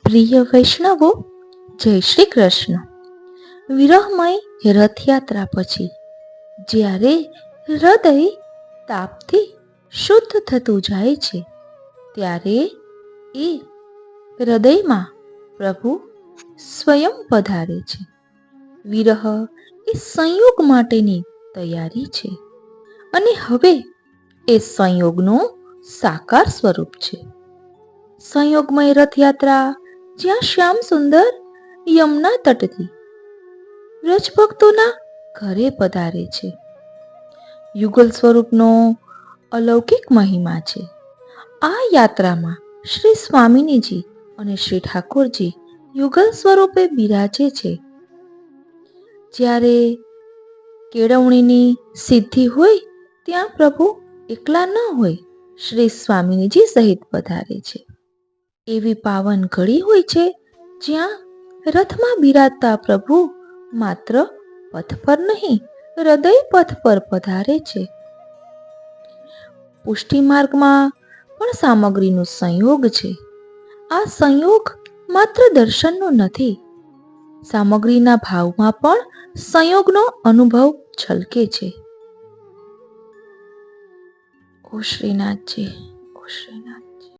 પ્રિય વૈષ્ણવો, જય શ્રી કૃષ્ણ. વિરહમય રથયાત્રા પછી જ્યારે હૃદય તાપથી શુદ્ધ થતું જાય છે, ત્યારે એ હૃદયમાં પ્રભુ સ્વયં પધારે છે. વિરહ એ સંયોગ માટેની તૈયારી છે અને હવે એ સંયોગનું સાકાર સ્વરૂપ છે. સંયોગમય રથયાત્રા જ્યાં શ્યામ સુંદર યમુના તટથી વ્રજભક્તોના ઘરે પધારે છે. યુગલ સ્વરૂપનો અલૌકિક મહિમા છે. આ યાત્રામાં શ્રી સ્વામિનીજી અને શ્રી ઠાકોરજી યુગલ સ્વરૂપે બિરાજે છે. જ્યારે કેળવણીની સિદ્ધિ હોય ત્યાં પ્રભુ એકલા ન હોય, શ્રી સ્વામિનીજી સહિત પધારે છે. એવી પાવન ઘડી હોય છે જ્યાં રથમાં બિરાજતા પ્રભુ માત્ર પથ પર નહીં, હૃદય પથ પર પધારે છે. પુષ્ટિ માર્ગમાં પણ સામગ્રીનો સંયોગ છે. આ સંયોગ માત્ર દર્શનનો નથી, સામગ્રીના ભાવમાં પણ સંયોગનો અનુભવ છલકે છે. ઓ શ્રીનાથજી, ઓ શ્રીનાથ.